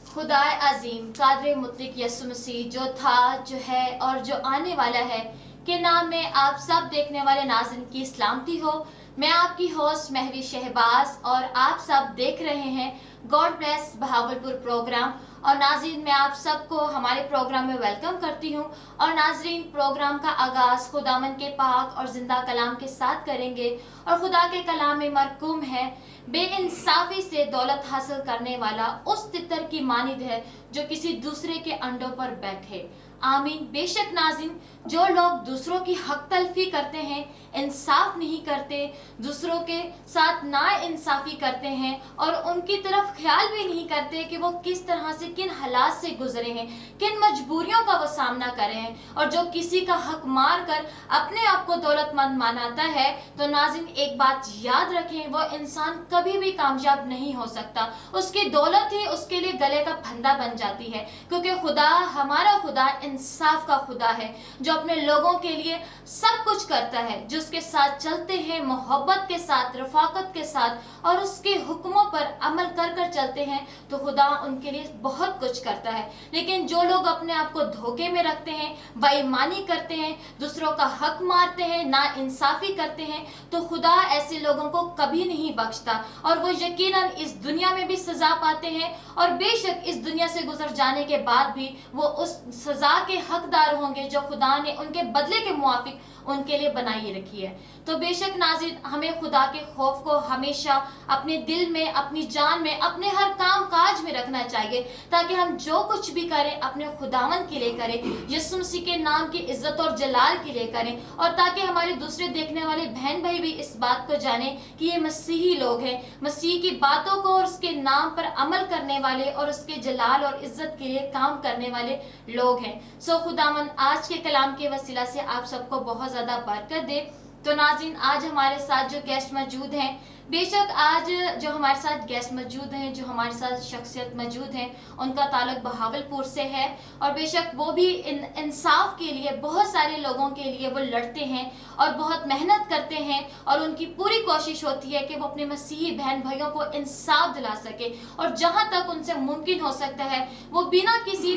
खुदाए अजीम कादर मुतलक यसु मसीह जो था, जो है और जो आने वाला है के नाम में आप सब देखने वाले नाज़रीन की सलामती हो। मैं आपकी होस्ट महवी शहबाज और आप सब देख रहे हैं गॉड ब्लेस बहावलपुर प्रोग्राम। और नाज़रीन, मैं आप सबको हमारे प्रोग्राम में वेलकम करती हूं। और नाज़रीन, प्रोग्राम का आगाज़ खुदावन के पाक और जिंदा कलाम के साथ करेंगे। और खुदा के कलाम में मरकूम है, बेइंसाफी से दौलत हासिल करने वाला उस तितर की मानिद है जो किसी दूसरे के अंडों पर बैठे। आमीन। बेशक नाज़रीन, जो लोग दूसरों की हक तलफी करते हैं, इंसाफ नहीं करते, दूसरों के साथ ना इंसाफी करते हैं और उनकी तरफ ख्याल भी नहीं करते कि वो किस तरह से, किन हालात से गुजरे हैं, किन मजबूरियों का वो सामना करे हैं, और जो किसी का हक मार कर अपने आप को दौलतमंद मानता है, तो नाज़रीन एक बात याद रखें, वो इंसान कभी भी कामयाब नहीं हो सकता। उसकी दौलत ही उसके लिए गले का फंदा बन जाती है, क्योंकि खुदा, हमारा खुदा इंसाफ का खुदा है, जो अपने लोगों के लिए सब कुछ करता है, जो उसके साथ चलते हैं मोहब्बत के साथ, रफाकत के साथ और उसके हुक्मों पर अमल कर कर चलते हैं, तो खुदा उनके लिए बहुत कुछ करता है। लेकिन जो लोग अपने आप को धोखे में रखते हैं, बेईमानी करते हैं, दूसरों का हक मारते हैं, ना इंसाफी करते हैं, तो खुदा ऐसे लोगों को कभी नहीं बख्शता और वो यकीनन इस दुनिया में भी सजा पाते हैं और बेशक इस दुनिया से गुजर जाने के बाद भी वो उस सजा के हकदार होंगे जो खुदा ने उनके बदले के मुआफिक उनके लिए बनाई रखी है। तो बेशक नाज़रीन, हमें खुदा के खौफ को हमेशा अपने दिल में, अपनी जान में, अपने हर काम काज में रखना चाहिए, ताकि हम जो कुछ भी करें अपने खुदावन के लिए करें, यीशु मसीह के नाम की इज्जत और जलाल के लिए करें, और ताकि हमारे दूसरे देखने वाले बहन भाई भी इस बात को जाने कि ये मसीही लोग हैं, मसीह की बातों को और उसके नाम पर अमल करने वाले और उसके जलाल और इज्जत के लिए काम करने वाले लोग हैं। सो खुदावन आज के कलाम के वसीला से आप सबको बहुत ज्यादा बरकत दे। तो नाज़रीन, आज हमारे साथ जो गेस्ट मौजूद हैं, बेशक आज जो हमारे साथ गेस्ट मौजूद हैं, जो हमारे साथ शख्सियत मौजूद हैं, उनका ताल्लुक बहावलपुर से है और बेशक वो भी इंसाफ के लिए, बहुत सारे लोगों के लिए वो लड़ते हैं और बहुत मेहनत करते हैं और उनकी पूरी कोशिश होती है कि वो अपने मसीही बहन भाइयों को इंसाफ दिला सके, और जहां तक उनसे मुमकिन हो सकता है वो बिना किसी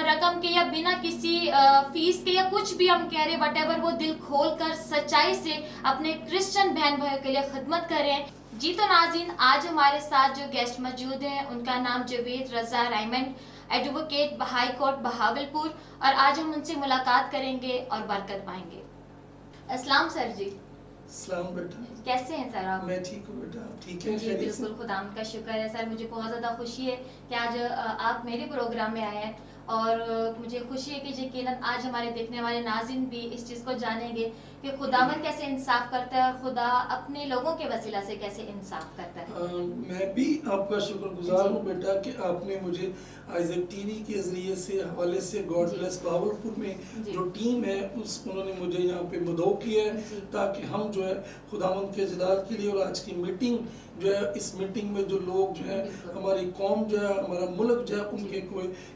रकम के या बिना किसी फीस के या कुछ भी हम कह रहे वटेवर, वो दिल खोल कर सच्चाई से अपने क्रिश्चियन बहन भाइयों के लिए खिदमत करें। जी तो नाज़रीन, आज हमारे साथ जो गेस्ट मौजूद हैं उनका नाम Javed Raza Raymond, advocate high court Bahawalpur, और आज हम उनसे मुलाकात करेंगे और बरकत पाएंगे। अस्सलाम सर जी। सलाम बेटा, कैसे हैं सर आप? मैं ठीक हूँ बेटा, ठीक है जी बिल्कुल, खुदाम का शुक्र है सर। मुझे बहुत ज़्यादा खुशी है कि आज आप मेरे प्रोग्राम में आए हैं और मुझे खुशी है कि यकीनन आज हमारे देखने वाले नाज़रीन भी इस चीज़ को जानेंगे कि खुदावन कैसे इंसाफ करता है और खुदा अपने लोगों के वसीला से कैसे इंसाफ करता है। मैं भी आपका शुक्रगुजार हूँ बेटा कि आपने मुझे आइजैक टीवी के जरिए से हवाले से गॉड ब्लेस बहावलपुर में जो टीम है उन्होंने मुझे यहाँ पे मदऊ किया है, ताकि हम जो है खुदावन के जलाल के लिए, और आज की मीटिंग जो है, इस मीटिंग में जो लोग जो है, हमारी कौम जो है, हमारा मुल्क जो है, उनके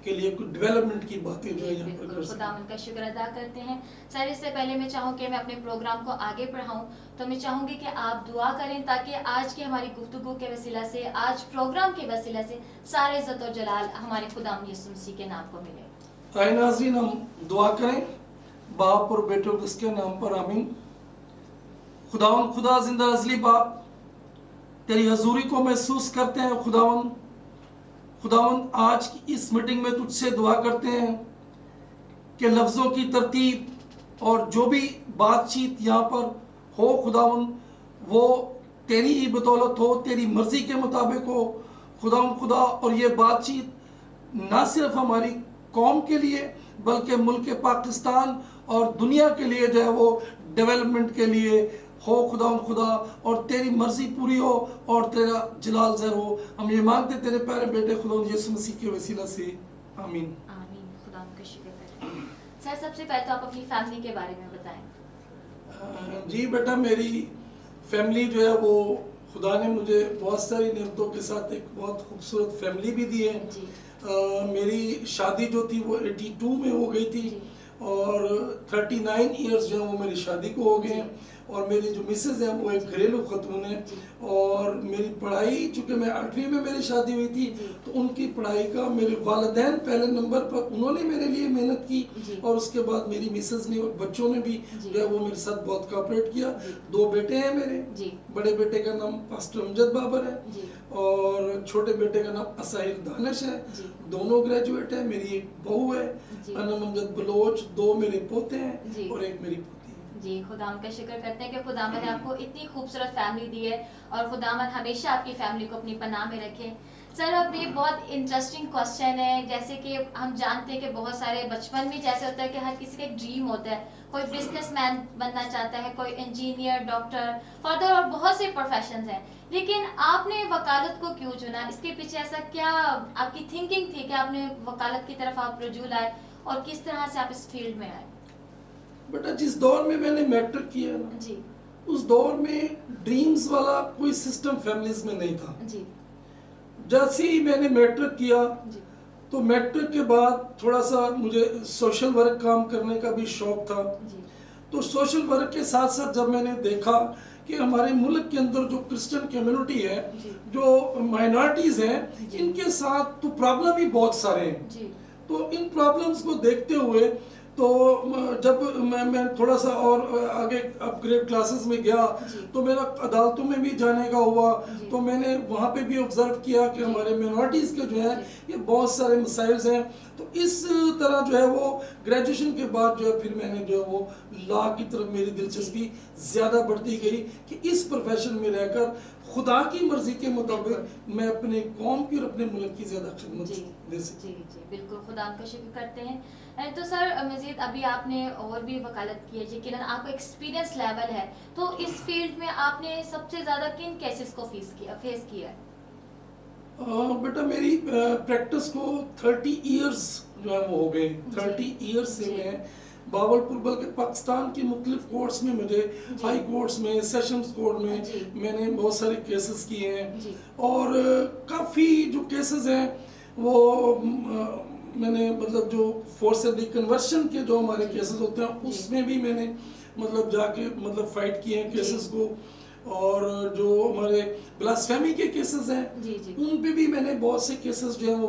के लिए कुछ डेवलपमेंट की बातें जो है यहाँ पर कर सकते हैं। खुदावन का शुक्र अदा करते हैं सर। इससे पहले मैं चाहूँ कि मैं अपने प्रोग्राम को आगे बढ़ाऊं, तो मैं चाहूंगी कि आप दुआ करें ताकि आज की हमारी गुफ्तगू के वसीला से, आज प्रोग्राम के वसीला से सारे इज्जत और जलाल हमारे खुदाम यीशु मसीह के नाम को मिले। आए नाज़रीन, हम दुआ करें बाप और बेटे उसके नाम पर, आमीन। खुदावन, खुदा जिंदा अजली बाप, तेरी हजूरी को महसूस करते हैं खुदावन। खुदावन, आज की इस मीटिंग में तुझसे दुआ करते हैं कि लफ्ज़ों की तरतीब और जो भी बातचीत यहाँ पर हो खुदावन, वो तेरी ही बदौलत हो, तेरी मर्ज़ी के मुताबिक हो खुदावन खुदा। और ये बातचीत ना सिर्फ हमारी कौम के लिए बल्कि मुल्क पाकिस्तान और दुनिया के लिए जो है वो डेवलपमेंट के लिए हो खुदा खुदा, और तेरी मर्जी पूरी हो और तेरा जलाल ज़हर हो। हम ये मांगते तेरे प्यारे बेटे खुदा यीशु मसीह के वसीला से, आमीन। आमीन। खुदा का शुक्र करें। सर, सबसे पहले तो आप अपनी फैमिली के बारे में बताएं। जी बेटा, मेरी फैमिली जो है वो खुदा ने मुझे बहुत सारी नेमतों के साथ एक बहुत खूबसूरत फैमिली भी दी है। मेरी शादी जो थी वो 82 में हो गई थी और 39 इयर्स जो है वो मेरी शादी को हो गए हैं। और मेरी जो मिसेज है वो एक घरेलू खतून है। और मेरी पढ़ाई, चूँकि मैं 8वीं में मेरी शादी हुई थी, तो उनकी पढ़ाई का मेरे वालिदैन पहले नंबर पर, उन्होंने मेरे लिए मेहनत की और उसके बाद मेरी मिसेज ने और बच्चों ने भी जो है वो मेरे साथ बहुत कोऑपरेट किया। 2 बेटे हैं मेरे, बड़े बेटे का नाम पास्टर अमजद बाबर है और छोटे बेटे का नाम असाहिल दानिश है, दोनों ग्रेजुएट है। मेरी एक बहू है अनम अमजद बलोच, 2 मेरे पोते हैं और एक मेरी पोती है। जी, खुदावंद का शुक्र करते हैं कि खुदावंद ने आपको इतनी खूबसूरत फैमिली दी है और खुदावंद हमेशा आपकी फैमिली को अपनी पनाह में रखे। सर, अब ये बहुत इंटरेस्टिंग क्वेश्चन है। जैसे कि हम जानते हैं कि बहुत सारे बचपन में जैसे होता है कि हर किसी का एक ड्रीम होता है, कोई बिजनेसमैन बनना चाहता है, कोई इंजीनियर, डॉक्टर, फर्दर और बहुत से प्रोफेशंस हैं। लेकिन आपने वकालत को क्यों चुना? इसके पीछे ऐसा क्या आपकी थिंकिंग थी कि आपने वकालत की तरफ आप रुजू लाए और किस तरह से आप इस फील्ड में आए? बेटा, जिस दौर में मैंने मैट्रिक किया ना जी, उस दौर में ड्रीम्स वाला कोई सिस्टम फैमिलीज में नहीं था। जी, जैसे ही मैंने मैट्रिक किया जी, तो मैट्रिक के बाद थोड़ा सा मुझे सोशल वर्क काम करने का भी शौक था। जी, तो सोशल वर्क के साथ साथ जब मैंने देखा कि हमारे मुल्क के अंदर जो क्रिश्चियन कम्युनिटी है, जो माइनॉरिटीज़ हैं, इनके साथ तो प्रॉब्लम ही बहुत सारे हैं। जी, तो इन प्रॉब्लम्स को देखते हुए तो जब मैं थोड़ा सा और आगे अपग्रेड क्लासेस में गया तो मेरा अदालतों में भी जाने का हुआ, तो मैंने वहाँ पे भी ऑब्जर्व किया कि हमारे मिनॉरिटीज़ के जो है ये बहुत सारे मसाइल्स हैं। तो इस तरह जो है वो ग्रेजुएशन के बाद जो है फिर मैंने जो है वो लॉ की तरफ मेरी दिलचस्पी ज़्यादा बढ़ती गई कि इस प्रोफेशन में रहकर खुदा की मर्जी के मुताबिक मैं अपने कौम की और अपने मुल्क की ज़्यादा खिदमत दे सकूं। जी, जी, बिल्कुल, खुदा का शुक्र करते हैं। तो सर, मजीद अभी आपने और भी वकालत की है, यकीनन आपका एक्सपीरियंस लेवल है, तो इस फील्ड में आपने सबसे ज़्यादा किन केसेस को फेस किया है? बेटा, मेरी प्रैक्टिस को 30 इयर्स जो है वो हो गए। 30 इयर्स से मैं बावलपुर, बल्कि पाकिस्तान की मुख्तलिफ कोर्ट्स में, मुझे हाई कोर्ट्स में, सेशंस कोर्ट में मैंने बहुत सारे केसेस किए हैं और काफ़ी जो केसेस हैं वो मैंने मतलब जो फोर्सेबली कन्वर्शन के जो हमारे केसेस होते हैं उसमें भी मैंने मतलब जाके मतलब फाइट किए हैं केसेस को। और जो हमारे ब्लास्फेमी के केसेस हैं उन पे भी मैंने बहुत से केसेस जो है वो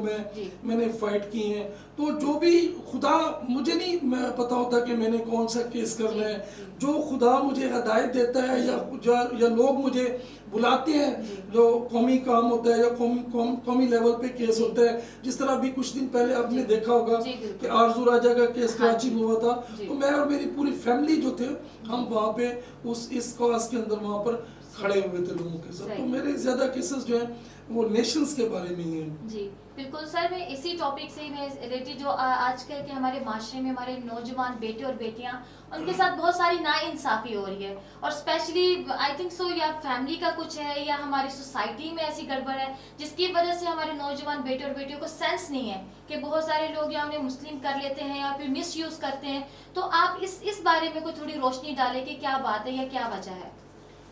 मैंने फाइट किए हैं। तो जो भी खुदा, मुझे नहीं पता होता कि मैंने कौन सा केस करना है, जो खुदा मुझे हदायत देता है या लोग मुझे बुलाते हैं, जो कौमी काम होता है या कौमी लेवल पे केस होता है। जिस तरह अभी कुछ दिन पहले आपने देखा होगा कि आरजू राजा का केस कराची में हुआ था, तो मैं और मेरी पूरी फैमिली जो थे हम वहाँ पे इस कॉज के अंदर वहाँ पर खड़े हुए थे लोगों के साथ। तो मेरे ज्यादा केसेस जो हैं वो नेशंस के बारे में ही हैं। जी, बिल्कुल सर, मैं इसी टॉपिक से मैं रिलेटेड जो आजकल के हमारे माशरे में हमारे नौजवान बेटे और बेटियां, उनके साथ बहुत सारी नाइंसाफ़ी हो रही है और स्पेशली आई थिंक सो या फैमिली का कुछ है या हमारी सोसाइटी में ऐसी गड़बड़ है जिसकी वजह से हमारे नौजवान बेटे और बेटियों को सेंस नहीं है कि बहुत सारे लोग या उन्हें मुस्लिम कर लेते हैं या फिर मिसयूज़ करते हैं। तो आप इस बारे में कोई थोड़ी रोशनी डालें कि क्या बात है या क्या वजह है?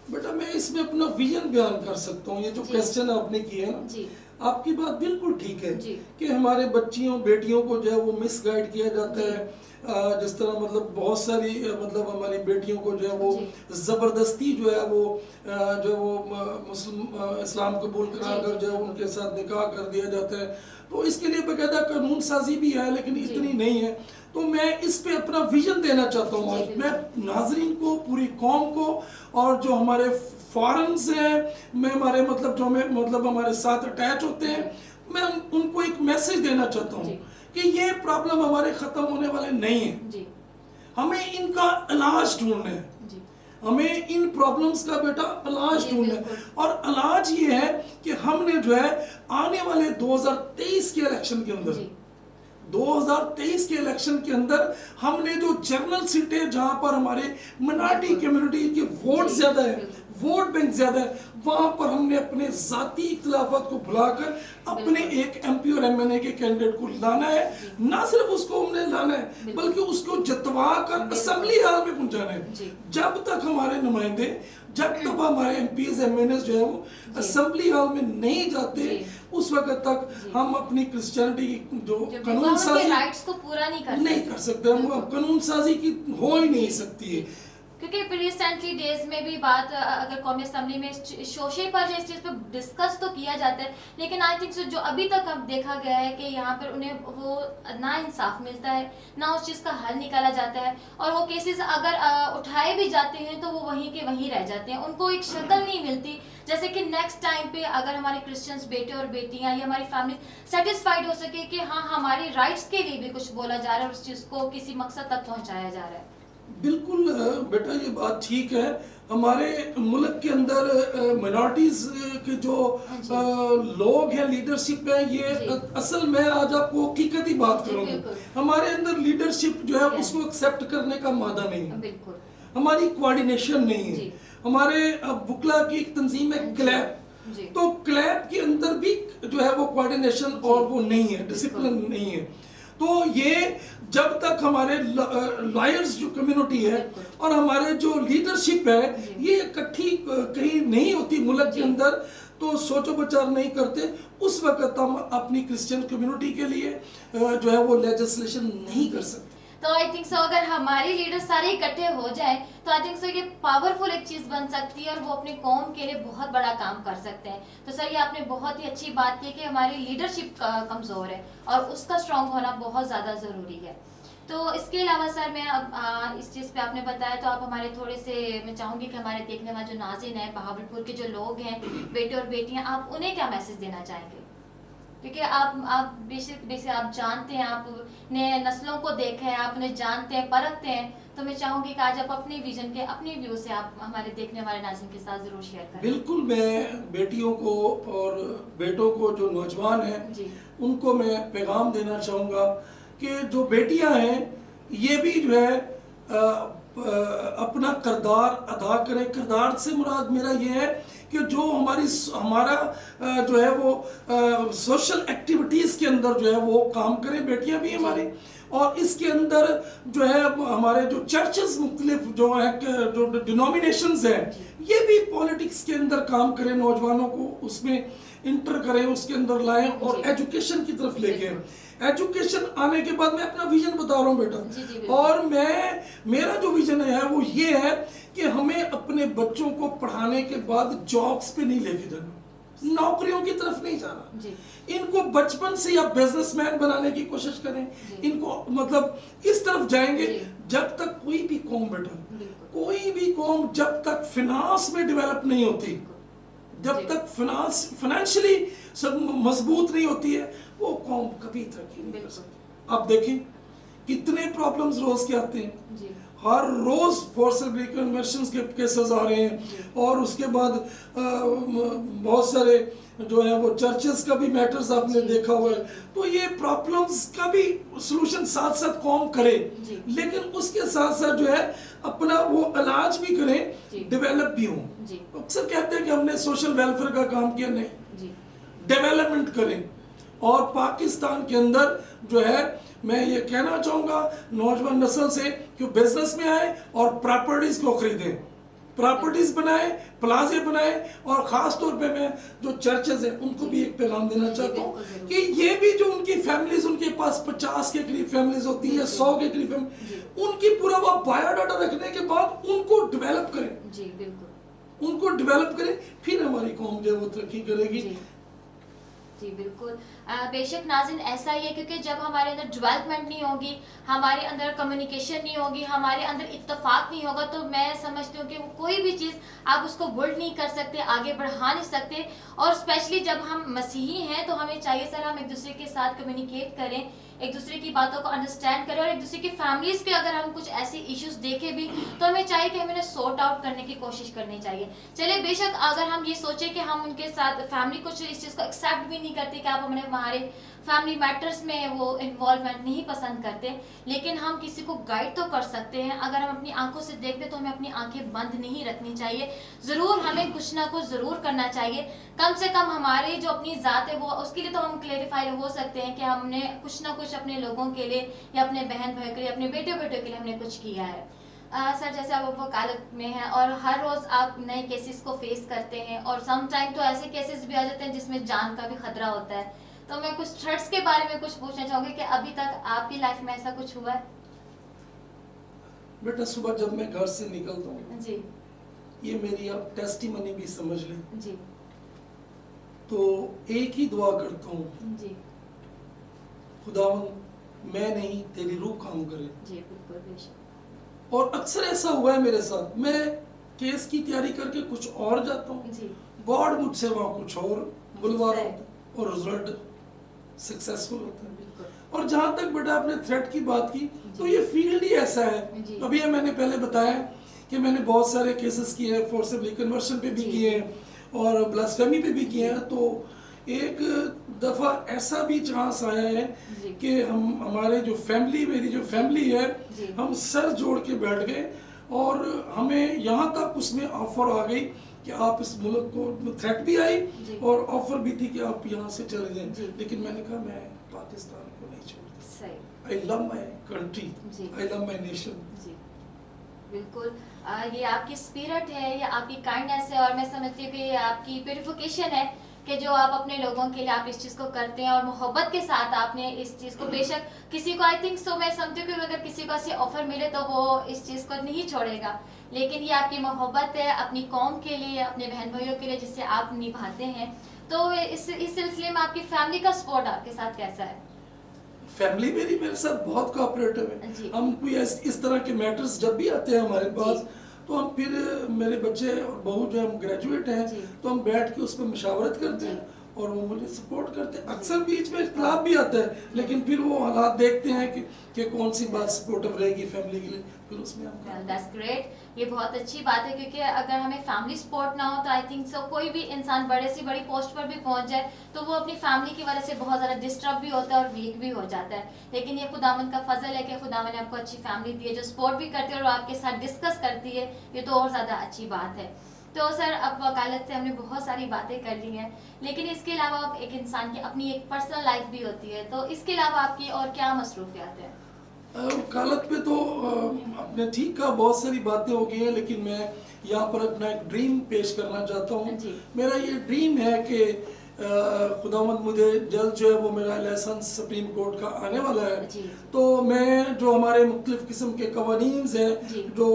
बेटा, मैं इसमें अपना विजन बयान कर सकता हूँ। ये जो क्वेश्चन आपने किए हैं ना, आपकी बात बिल्कुल ठीक है कि हमारे बच्चियों बेटियों को जो है वो मिसगाइड किया जाता है। जिस तरह मतलब बहुत सारी मतलब हमारी बेटियों को जो है वो ज़बरदस्ती जो है वो मुस्लिम इस्लाम कबूल कराकर जो है उनके साथ निकाह कर दिया जाता है। तो इसके लिए बाकायदा कानून साजी भी है, लेकिन इतनी नहीं है। तो मैं इस पे अपना विजन देना चाहता हूँ आज मैं नाजरीन को, पूरी कौम को, और जो हमारे फॉरेन्स हैं, मैं हमारे मतलब जो मैं मतलब हमारे साथ अटैच होते हैं, मैं उनको एक मैसेज देना चाहता हूँ कि ये प्रॉब्लम हमारे ख़त्म होने वाले नहीं है। हमें इनका इलाज ढूंढना है, हमें इन प्रॉब्लम्स का बेटा इलाज ढूंढना है। और इलाज ये है कि हमने जो है आने वाले 2023 के इलेक्शन के अंदर 2023 के इलेक्शन के अंदर हमने जो जनरल सीटें जहां पर हमारे मिनॉरिटी कम्युनिटी के वोट ज्यादा है, वोट बैंक ज्यादा है, वहां पर हमने अपने जाती इख्तिलाफात को भुलाकर अपने एक एमपी और एमएनए के कैंडिडेट को लाना है। ना सिर्फ उसको हमने लाना है बल्कि उसको जतवा कर असेंबली हाल में पहुंचाना है। जब तक हमारे नुमाइंदे, जब तक हमारे एमपीज एमएनएस जो है वो असेंबली हाल में नहीं जाते, उस वक्त तक हम अपनी क्रिश्चियनिटी की जो कानून साजी राइट्स को पूरा नहीं कर सकते। हम कानून साजी की हो ही नहीं सकती है। क्योंकि रिसेंटली डेज में भी बात अगर कौमी असम्बली में शोशे पर इस चीज़ पे डिस्कस तो किया जाता है, लेकिन आई थिंक जो अभी तक अब देखा गया है कि यहाँ पर उन्हें वो ना इंसाफ मिलता है, ना उस चीज़ का हल निकाला जाता है, और वो केसेस अगर उठाए भी जाते हैं तो वो वहीं के वहीं रह जाते हैं, उनको एक शक्ल नहीं मिलती जैसे कि नेक्स्ट टाइम पे अगर हमारे क्रिश्चियंस बेटे और बेटियां या हमारी फैमिली सेटिस्फाइड हो सके कि हाँ हमारी राइट्स के लिए भी कुछ बोला जा रहा है और उस चीज़ को किसी मकसद तक पहुँचाया जा रहा है। बिल्कुल बेटा, ये बात ठीक है। हमारे मुल्क के अंदर मिनॉरिटीज के जो लोग हैं, लीडरशिप है, ये असल में आज आपको हकीकती बात करूंगा, हमारे अंदर लीडरशिप जो है उसको एक्सेप्ट करने का मादा नहीं है, हमारी कोऑर्डिनेशन नहीं है। हमारे बुकला की एक तंजीम है क्लैप, तो क्लैप के अंदर भी जो है वो कोऑर्डिनेशन और वो नहीं है, डिसिप्लिन नहीं है। तो ये जब तक हमारे लॉयर्स जो कम्युनिटी है और हमारे जो लीडरशिप है ये इकट्ठी कहीं नहीं होती मुल्क के अंदर, तो सोचो विचार नहीं करते, उस वक्त हम अपनी क्रिश्चियन कम्युनिटी के लिए जो है वो लेजिस्लेशन नहीं कर सकते। तो आई थिंक सो अगर हमारे लीडर सारे इकट्ठे हो जाए तो आई थिंक सो ये पावरफुल एक चीज बन सकती है और वो अपने कौम के लिए बहुत बड़ा काम कर सकते हैं। तो सर ये आपने बहुत ही अच्छी बात की कि हमारी लीडरशिप कमजोर है और उसका स्ट्रांग होना बहुत ज्यादा जरूरी है। तो इसके अलावा सर मैं अब इस चीज़ पे आपने बताया, तो आप हमारे थोड़े से, मैं चाहूंगी कि हमारे देखने वाले जो नाज़रीन हैं, बहावलपुर के जो लोग हैं, बेटे और बेटियां, आप उन्हें क्या मैसेज देना चाहेंगे? क्योंकि आप बेसिक आप जानते हैं, आपने नस्लों को देखा है, आप उन्हें जानते हैं, परखते हैं, तो मैं चाहूंगी कि आज आप अपने विजन के, अपने व्यू से आप हमारे देखने वाले नाज़रीन के साथ जरूर शेयर करें। बिल्कुल, मैं बेटियों को और बेटों को, जो नौजवान हैं, उनको मैं पैगाम देना चाहूँगा कि जो बेटियां हैं ये भी जो है अपना किरदार अदा करें। किरदार से मुराद मेरा ये है कि जो हमारा जो है वो सोशल एक्टिविटीज़ के अंदर जो है वो काम करें बेटियां भी हमारी, और इसके अंदर जो है हमारे जो चर्चेस मुख्तलिफ जो है, जो डिनोमिनेशंस हैं, ये भी पॉलिटिक्स के अंदर काम करें, नौजवानों को उसमें इंटर करें, उसके अंदर लाएं और एजुकेशन की तरफ लेके। एजुकेशन आने के बाद मैं अपना विजन बता रहा हूँ बेटा, और मेरा जो विजन है वो ये है कि हमें अपने बच्चों को पढ़ाने के बाद जॉब्स पे नहीं लेके जाना, नौकरियों की तरफ नहीं जाना, इनको बचपन से या बिजनेसमैन बनाने की कोशिश करें, इनको मतलब इस तरफ जाएंगे। जब तक कोई भी कौम बेटा, कोई भी कौम जब तक फिनांस में डेवलप नहीं होती, जब तक फाइनेंशियली सब मजबूत नहीं होती है, वो कौम कभी तरक्की नहीं कर सकती। आप देखें कितने प्रॉब्लम्स रोज के आते हैं, हर रोज फोर्सिबल कन्वर्शंस के केसेस आ रहे हैं, और उसके बाद बहुत सारे जो है वो चर्चेस का भी मैटर्स आपने देखा हुआ है। तो ये प्रॉब्लम्स का भी सलूशन साथ साथ कौम करे, लेकिन उसके साथ साथ जो है अपना वो इलाज भी करें, डेवलप भी हों। अक्सर कहते हैं कि हमने सोशल वेलफेयर का काम किया, नहीं, डेवलपमेंट करें। और पाकिस्तान के अंदर जो है मैं ये कहना चाहूँगा नौजवान नस्ल से कि बिजनेस में आए और प्रॉपर्टीज को खरीदें, प्रॉपर्टीज बनाए, प्लाजे बनाए, और ख़ास तौर पे मैं जो चर्चेज हैं उनको भी एक पैगाम देना चाहता हूँ कि ये भी जो उनकी फैमिलीज, उनके पास 50 के करीब फैमिलीज होती है, 100 के करीब फैमिली, उनकी पूरा वो बायोडाटा रखने के बाद उनको डेवलप करें। जी बिल्कुल, उनको डेवलप करें, फिर हमारी कौम जो है वो तरक्की करेगी। जी बिल्कुल, बेशक नाज़रीन ऐसा ही है, क्योंकि जब हमारे अंदर डेवलपमेंट नहीं होगी, हमारे अंदर कम्युनिकेशन नहीं होगी, हमारे अंदर इत्तेफाक नहीं होगा, तो मैं समझती हूँ कि कोई भी चीज़ आप उसको बिल्ड नहीं कर सकते, आगे बढ़ा नहीं सकते। और स्पेशली जब हम मसीही हैं तो हमें चाहिए सर हम एक दूसरे के साथ कम्युनिकेट करें, एक दूसरे की बातों को अंडरस्टैंड करें, और एक दूसरे की फैमिलीज के अगर हम कुछ ऐसे इश्यूज देखें भी तो हमें चाहिए कि हमें इन्हें सॉर्ट आउट करने की कोशिश करनी चाहिए। चलिए, बेशक अगर हम ये सोचें कि हम उनके साथ फैमिली कुछ इस चीज़ को एक्सेप्ट भी नहीं करते कि आप हमारे फैमिली मैटर्स में वो इन्वॉल्वमेंट नहीं पसंद करते, लेकिन हम किसी को गाइड तो कर सकते हैं। अगर हम अपनी आंखों से देखते तो हमें अपनी आंखें बंद नहीं रखनी चाहिए, ज़रूर हमें कुछ ना कुछ ज़रूर करना चाहिए। कम से कम हमारी जो अपनी ज़ात है वो, उसके लिए तो हम क्लेरिफाई हो सकते हैं कि हमने कुछ ना कुछ अपने लोगों के लिए या अपने बहन भाई के लिए, अपने बेटे बेटों के लिए हमने कुछ किया है। सर जैसे आप वकालत में हैं और हर रोज़ आप नए केसेस को फेस करते हैं, और सम टाइम तो ऐसे केसेस भी आ जाते हैं जिसमें जान का भी खतरा होता है, तो मैं कुछ थ्रेट्स के बारे में कुछ पूछना चाहूँगी कि अभी तक आपकी लाइफ में ऐसा कुछ हुआ है? बेटा सुबह जब मैं घर से निकलता हूँ, जी ये मेरी आप टेस्टिमनी भी समझ लें, जी तो एक ही दुआ करता हूँ, जी खुदावन मैं नहीं तेरी रूह काम करे। जी बिल्कुल बेशक। और अक्सर ऐसा हुआ है मेरे साथ, मैं केस की तैयारी करके कुछ और जाता हूँ, जी गॉड मुझसे वहाँ कुछ और बुलवा रहा सही। होता है और रिजल्ट सक्सेसफुल होता है। बिल्कुल और जहाँ तक बेटा आपने थ्रेट की बात की, तो जी। ये फील्ड ही ऐसा है। जी। अभी ये मैंने पहले बताया कि मैंने बहुत सारे केसेस किए हैं, फोर्सिबली कन्वर्शन पे भी जी। किए हैं और ब्लास्फेमी पे भी किए जी। हैं। तो एक दफ़ा ऐसा भी चांस आया है जी। कि हमारे जो फैमिली, मेरी जो फैमिली है, जी। हम सर जोड़ के बैठ गए और हमें यहाँ तक उसमें ऑफर आ गई कि आप इस मुल्क को, थ्रेट भी आई जी। और ऑफर भी थी कि आप यहाँ से चले जी। जाएं। लेकिन मैंने कहा मैं पाकिस्तान को नहीं छोड़ता। सही। आई लव माई कंट्री, जी। I love my nation. जी बिल्कुल। ये आपकी स्पिरिट है, ये आपकी काइंडनेस है और मैं समझती हूँ कि ये आपकी प्योरिफिकेशन है कि जो आप अपने लोगों के लिए आप इस चीज़ को करते हैं और मोहब्बत के साथ आपने इस चीज़ को, बेशक किसी को, आई थिंक सो, मैं समझती हूँ कि अगर किसी को ऐसी ऑफर मिले तो वो इस चीज़ को नहीं छोड़ेगा, लेकिन ये आपकी मोहब्बत है अपनी कौम के लिए, अपने बहन भाइयों के लिए, जिससे आप निभाते हैं। तो इस सिलसिले में आपकी फैमिली का सपोर्ट आपके साथ कैसा है? फैमिली मेरी मेरे साथ बहुत कोऑपरेटिव जी। है। हम कोई इस तरह के मैटर्स जब भी आते हैं हमारे पास, तो हम फिर, मेरे बच्चे और बहू जो हम ग्रेजुएट हैं, जी। तो हम बैठ के उस पर मशावरत करते जी। हैं और वो मुझे सपोर्ट करते हैं। अक्सर बीच में इख्तलाफ भी आता है, लेकिन फिर वो हालात देखते हैं कि कौन सी बात सपोर्टिव रहेगी फैमिली के लिए, फिर उसमें हम करते हैं। That's great. ये बहुत अच्छी बात है, क्योंकि अगर हमें फैमिली सपोर्ट ना हो तो आई थिंक सो कोई भी इंसान बड़े से बड़ी पोस्ट पर भी पहुंच जाए तो वो अपनी फैमिली की वजह से बहुत ज़्यादा डिस्टर्ब भी होता है और वीक भी हो जाता है। लेकिन ये खुदावन का फजल है कि खुदावन ने आपको अच्छी फैमिली दी है जो सपोर्ट भी करती है और आपके साथ डिस्कस करती है, ये तो और ज़्यादा अच्छी बात है। तो सर, अब वकालत से हमने बहुत सारी बातें कर ली हैं, लेकिन इसके अलावा अब एक इंसान की अपनी एक पर्सनल लाइफ भी होती है, तो इसके अलावा आपकी और क्या मसरूफियात है? वकालत पे तो आपने ठीक कहा, बहुत सारी बातें हो गई हैं, लेकिन मैं यहाँ पर अपना एक ड्रीम पेश करना चाहता हूँ। जी। मेरा ये ड्रीम है कि खुदावंद मुझे जल्द जो है वो मेरा लाइसेंस सुप्रीम कोर्ट का आने वाला है। जी। तो मैं जो हमारे मुख्तलिफ किस्म के कवानीन्स हैं, जी। जो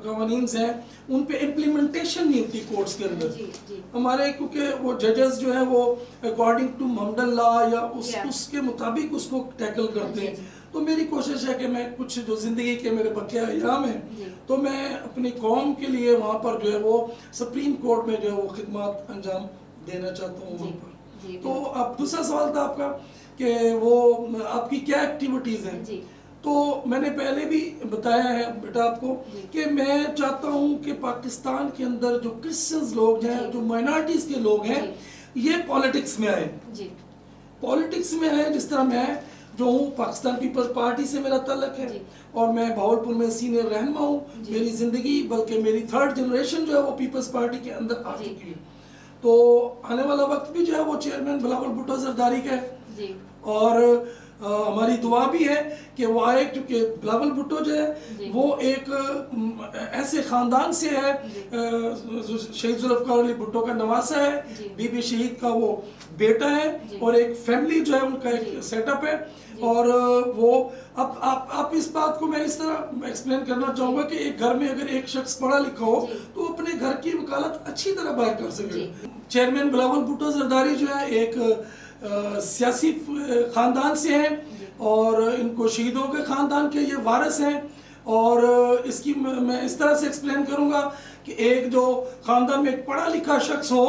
कवानीन्स हैं, उन पे इम्प्लीमेंटेशन नहीं होती कोर्ट्स के अंदर। जी। जी। हमारे, क्योंकि वो जजेस जो हैं वो अकॉर्डिंग टू मोहम्मदन लॉ या Yeah. उसके मुताबिक उसको टैकल करते जी। हैं। तो मेरी कोशिश है कि मैं कुछ जो ज़िंदगी के मेरे बकिया अय्याम जी। हैं, तो मैं अपनी कौम के लिए वहाँ पर जो है वो सुप्रीम कोर्ट में जो है वो खिदमत अंजाम देना चाहता हूँ वहाँ पर। जी। तो अब दूसरा सवाल था आपका कि वो आपकी क्या एक्टिविटीज़ हैं। जी। तो मैंने पहले भी बताया है बेटा आपको जी। कि मैं चाहता हूँ कि पाकिस्तान के अंदर जो क्रिश्चियंस लोग हैं, जी। जो माइनॉरिटीज़ के लोग हैं, ये पॉलिटिक्स में आए। जी। पॉलिटिक्स में है, जिस तरह मैं जो हूँ पाकिस्तान पीपल्स पार्टी से मेरा तल्लक है जी। और मैं भावलपुर में सीनियर रहनुमा हूँ। जी। मेरी ज़िंदगी, बल्कि मेरी थर्ड जनरेशन जो है वो पीपल्स पार्टी के अंदर आ जी। चुकी है। तो आने वाला वक्त भी जो है वो चेयरमैन बिलावल भुट्टो जरदारी का है जी। और हमारी दुआ भी है कि वो आए, क्योंकि बिलावल भुट्टो जो जी। है वो एक ऐसे ख़ानदान से है, शहीद जुल्फ़िकार अली भुट्टो का नवासा है, जी। बीबी शहीद का वो बेटा है जी। और एक फैमिली जो है उनका जी। एक सेटअप है। जी। और वो अब आप इस बात को मैं इस तरह एक्सप्लेन करना चाहूँगा कि एक घर में अगर एक शख्स पढ़ा लिखा हो जी। तो वो अपने घर की वकालत अच्छी तरह बाहर कर सके। जी। चेयरमैन बिलावल भुट्टो जरदारी जो है एक सियासी ख़ानदान से हैं और इनको शहीदों के ख़ानदान के ये वारिस हैं। और इसकी मैं इस तरह से एक्सप्लेन करूँगा कि एक जो ख़ानदान में एक पढ़ा लिखा शख्स हो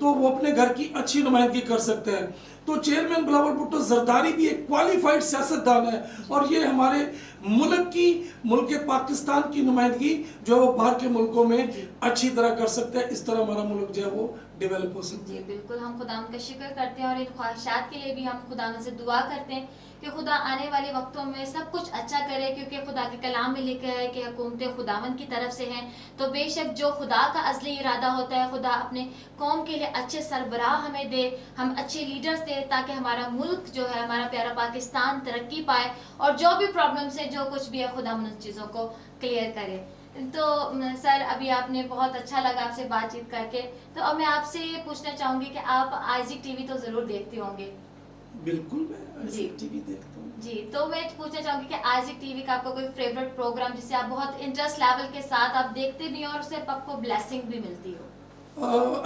तो वो अपने घर की अच्छी नुमाइंदगी कर सकते हैं। तो चेयरमैन बिलावल भुट्टो जरदारी भी एक क्वालिफाइड सियासतदान है और ये हमारे मुल्क पाकिस्तान की नुमाइंदगी जो है वो बाहर के मुल्कों में अच्छी तरह कर सकता है। इस तरह हमारा मुल्क जो है वो डेवलप हो सकता है। जी बिल्कुल, हम खुदावंद का शुक्र करते हैं और इन ख्वाहिशात के लिए भी हम खुदावंद से दुआ करते हैं कि खुदा आने वाले वक्तों में सब कुछ अच्छा करे, क्योंकि खुदा के कलाम में लिखा है कि हुकूमतें खुदावंद की तरफ से हैं। तो बेशक जो खुदा का असली इरादा होता है, खुदा अपने कौम के लिए अच्छे सरबराह हमें दे, हम अच्छे लीडर्स दे, ताकि हमारा मुल्क जो है, हमारा प्यारा पाकिस्तान तरक्की पाए और जो भी प्रॉब्लम्स है, जो कुछ भी है, खुदा उन चीज़ों को क्लियर करे। तो सर, अभी आपने बहुत अच्छा लगा आपसे बातचीत करके। तो अब मैं आपसे ये पूछना चाहूँगी कि आप आईजी टीवी तो ज़रूर देखते होंगे। बिल्कुल, मैं जी। टीवी देखता हूँ। जी जी, तो मैं पूछना चाहूंगी कि आज एक टीवी का आपका कोई फेवरेट प्रोग्राम जिसे आप बहुत इंटरेस्ट लेवल के साथ आप देखते भी हो और उससे आपको ब्लेसिंग भी मिलती हो?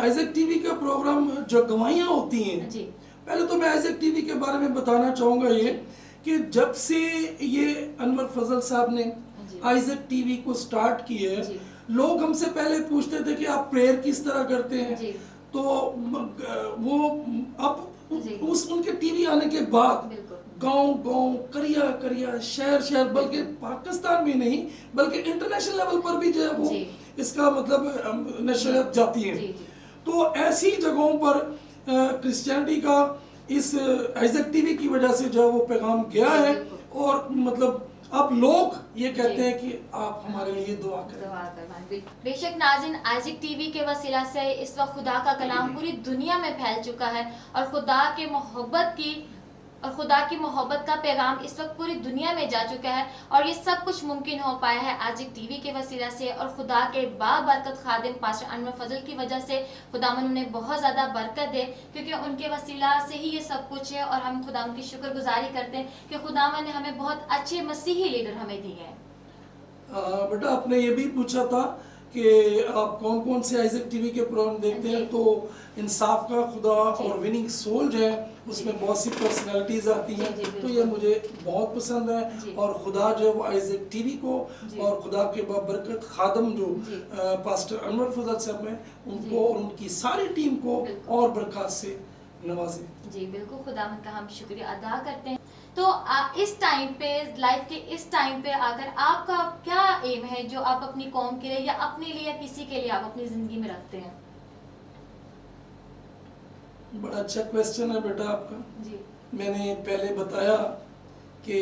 आइजैक टीवी का प्रोग्राम जो गवाहियाँ होती हैं, जी पहले तो मैं आइजैक टीवी के बारे में बताना चाहूँगा ये कि जब से ये अनवर फजल साहब ने जी आइजैक टीवी को स्टार्ट किया है, जी लोग हमसे पहले पूछते थे कि आप प्रेयर किस तरह करते हैं। जी तो वो अब जी उस उनके टीवी आने के बाद बिल्कुल गांव गांव करिया करिया शहर शहर, बल्कि पाकिस्तान में नहीं बल्कि इंटरनेशनल लेवल पर भी जो है वो जी इसका मतलब नशरियत जाती है। जी जी तो ऐसी जगहों पर क्रिश्चियनिटी का इस आइजैक टीवी की वजह से जो है वो पैगाम गया जी, है, बिल्कुल। और मतलब अब लोग ये कहते जी। हैं कि आप हमारे लिए दुआ करें। दुआ करवाएं, बिल्कुल। बेशक नाज़रीन, आइजैक टीवी के वसीला से इस वक्त खुदा का कलाम पूरी दुनिया में फैल चुका है और खुदा की मोहब्बत का पैगाम इस वक्त पूरी दुनिया में जा चुका है, और ये सब कुछ मुमकिन हो पाया है आइजैक टीवी के वसीला से और खुदा के बाबरकत खादिम पास्टर अनवर फजल की वजह से। खुदावन उन्हें बहुत ज़्यादा बरकत दे, क्योंकि उनके वसीला से ही ये सब कुछ है, और हम खुदावन की शुक्रगुजारी करते हैं कि खुदावन ने हमें बहुत अच्छे मसीही लीडर हमें दिए हैं। बेटा, आपने ये भी पूछा था कि आप कौन कौन से आइजैक टीवी के प्रोग्राम देखते हैं। जी। तो इंसाफ का खुदा जी। और विनिंग सोल जो है उसमें बहुत सी पर्सनालिटीज आती हैं, जी, जी, तो ये मुझे बहुत पसंद जी। है। और खुदा जो है वो आइजैक टीवी को जी। और खुदा के बरकत खादम जो जी। पास्टर अनवर फजल साहब हैं जी। उनको और उनकी सारी टीम को बिल्कुल। और बरकत से नवाजें। जी बिल्कुल, खुदावंद का हम शुक्रिया अदा करते हैं। तो इस टाइम पे, लाइफ के इस टाइम पे आकर आपका क्या एम है जो आप अपनी कौम के लिए या अपने लिए या किसी के लिए आप अपनी जिंदगी में रखते हैं? बड़ा अच्छा क्वेश्चन है बेटा आपका। जी मैंने पहले बताया कि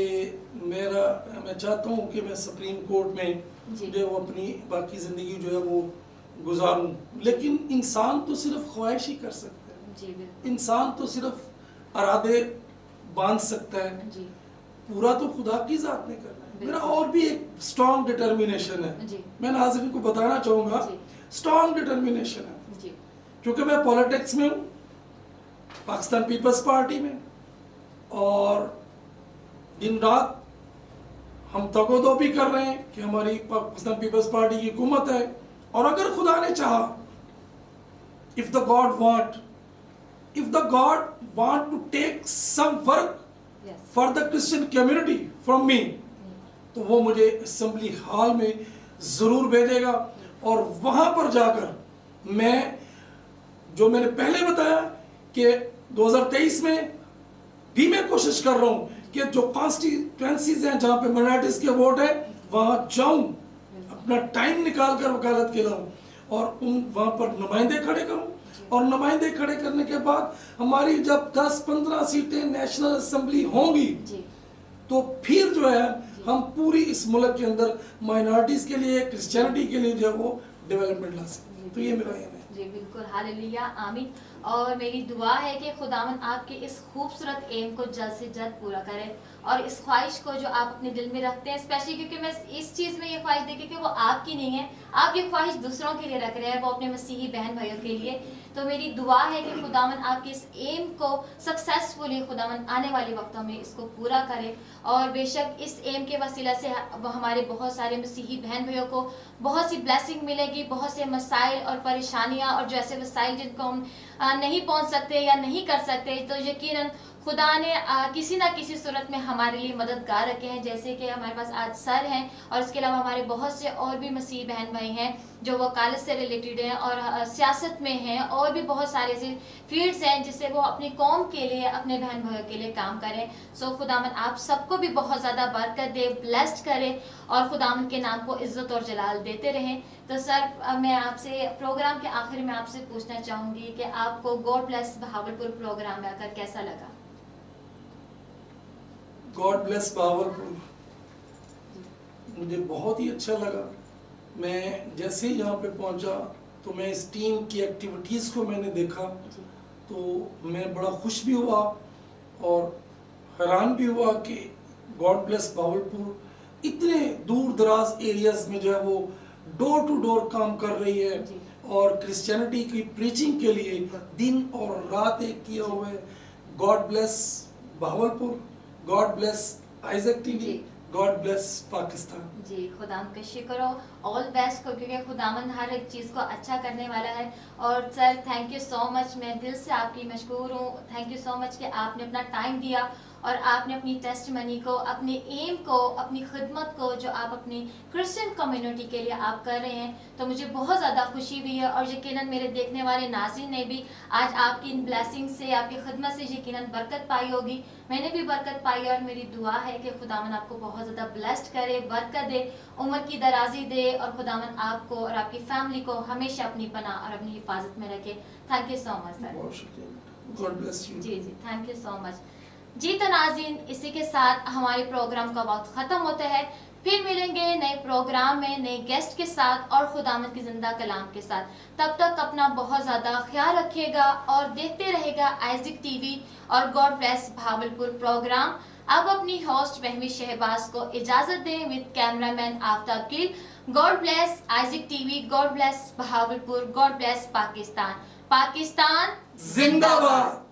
मैं चाहता हूँ कि मैं सुप्रीम कोर्ट में जी। जो है वो अपनी बाकी ज़िंदगी जो है वो गुजारूं, लेकिन इंसान तो सिर्फ ख्वाहिश ही कर सकता है। जी बिल्कुल। इंसान तो सिर्फ अरादे बांध सकता है, जी पूरा तो खुदा की ज़ात ने करना है। मेरा बिल्कुल। और भी एक स्ट्रॉन्ग डिटर्मिनेशन है, जी मैं नाज़रीन को बताना चाहूँगा। जी। स्ट्रॉन्ग डिटर्मिनेशन है, जी क्योंकि मैं पॉलिटिक्स में हूँ, पाकिस्तान पीपल्स पार्टी में, और दिन रात हम तगोदो भी कर रहे हैं कि हमारी पाकिस्तान पीपल्स पार्टी की हुकूमत है। और अगर खुदा ने चाहा, if the God want to take some work yes for the Christian community from me, तो वो मुझे असेंबली हॉल में ज़रूर भेजेगा, और वहाँ पर जाकर मैं, जो मैंने पहले बताया कि 2023 में भी मैं कोशिश कर रहा हूँ कि जो कॉन्स्टिट्यूएंसीज हैं जहाँ पे माइनॉरिटीज के वोट है वहाँ जाऊँ, अपना टाइम निकाल कर वकालत के लाऊँ और वहाँ पर नुमाइंदे खड़े करूँ। और नुमाइंदे खड़े करने के बाद हमारी जब 10-15 सीटें नेशनल असेंबली होंगी, जी तो फिर जो है हम पूरी इस मुल्क के अंदर माइनॉरिटीज के लिए, क्रिश्चियनिटी के लिए जो है वो डेवलपमेंट ला सकते हैं। तो ये मेरा एम है। जी बिल्कुल, हालेलुया, आमीन। और मेरी दुआ है कि खुदावन आपके इस खूबसूरत एम को जल्द से जल्द पूरा करे, और इस ख्वाहिश को जो आप अपने दिल में रखते हैं, स्पेशली क्योंकि मैं इस चीज़ में ये ख्वाहिश देखी कि वो आपकी नहीं है, आप ये ख्वाहिश दूसरों के लिए रख रहे हैं, वो अपने मसीही बहन भाइयों के लिए। तो मेरी दुआ है कि खुदावन आपके इस एम को सक्सेसफुली खुदावन आने वाले वक्तों में इसको पूरा करे, और बेशक इस एम के वसीला से हमारे बहुत सारे मसीही बहन भाइयों को बहुत सी ब्लेसिंग मिलेगी, बहुत से मसाइल और परेशानियां और जैसे वसाइल जिनको हम नहीं पहुंच सकते या नहीं कर सकते, तो यकीनन खुदा ने किसी ना किसी सूरत में हमारे लिए मददगार रखे हैं। जैसे कि हमारे पास आज सर हैं, और इसके अलावा हमारे बहुत से और भी मसीह बहन भाई हैं जो वकालत से रिलेटेड हैं और सियासत में हैं, और भी बहुत सारे ऐसे फील्ड्स हैं जिससे वो अपनी कौम के लिए, अपने बहन भाइयों के लिए काम करें। सो खुदावन आप सबको भी बहुत ज़्यादा बरकत दे, ब्लेस्ड करे, और खुदावन के नाम को इज्जत और जलाल देते रहें। तो सर, मैं आपसे प्रोग्राम के आखिर में आपसे पूछना चाहूँगी कि आपको गॉड ब्लेस बहावलपुर प्रोग्राम में आकर कैसा लगा? गॉड ब्लेस बहावलपुर, मुझे बहुत ही अच्छा लगा। मैं जैसे ही यहाँ पे पहुँचा तो मैं इस टीम की एक्टिविटीज़ को मैंने देखा, तो मैं बड़ा खुश भी हुआ और हैरान भी हुआ कि गॉड ब्लेस बहावलपुर इतने दूर दराज एरियाज में जो है वो डोर टू डोर काम कर रही है, और क्रिश्चियनिटी की प्रीचिंग के लिए दिन और रात एक किया हुआ है। God bless Bahawalpur, God bless Isaac TV. जी। God bless Pakistan. जी, खुदाम का शुक्र हो, ऑल बेस्ट हो, क्योंकि खुदावन हर एक चीज़ को अच्छा करने वाला है। और sir thank you so much, मैं दिल से आपकी मशकूर हूँ। थैंक यू सो मच कि आपने अपना टाइम दिया और आपने अपनी टेस्टमनी को, अपने एम को, अपनी खिदमत को जो आप अपनी क्रिश्चियन कम्युनिटी के लिए आप कर रहे हैं, तो मुझे बहुत ज़्यादा खुशी हुई है। और यकीनन मेरे देखने वाले नाज़रीन ने भी आज आपकी इन ब्लेसिंग से, आपकी खिदमत से यकीनन बरकत पाई होगी। मैंने भी बरकत पाई और मेरी दुआ है कि खुदावन आपको बहुत ज़्यादा ब्लेस्ड करे, बरकत दे, उम्र की दराजी दे और खुदावन आपको और आपकी फैमिली को हमेशा अपनी पनाह और अपनी हिफाजत में रखे। Thank you so much sir. बहुत शुक्रिया। God bless you. जी जी, थैंक यू सो मच। जी तो नाज़रीन, इसी के साथ हमारे प्रोग्राम का वक्त ख़त्म होता है। फिर मिलेंगे नए प्रोग्राम में नए गेस्ट के साथ और खुदावंद की जिंदा कलाम के साथ। तब तक अपना बहुत ज़्यादा ख्याल रखिएगा और देखते रहेगा आइज़िक टीवी और गॉड ब्लेस भावलपुर प्रोग्राम। अब अपनी होस्ट महवी शहबाज को इजाज़त दें with cameraman Aftab Gill. God bless Isaac TV, God bless Bahawalpur, God bless Pakistan. Pakistan जिंदाबाद।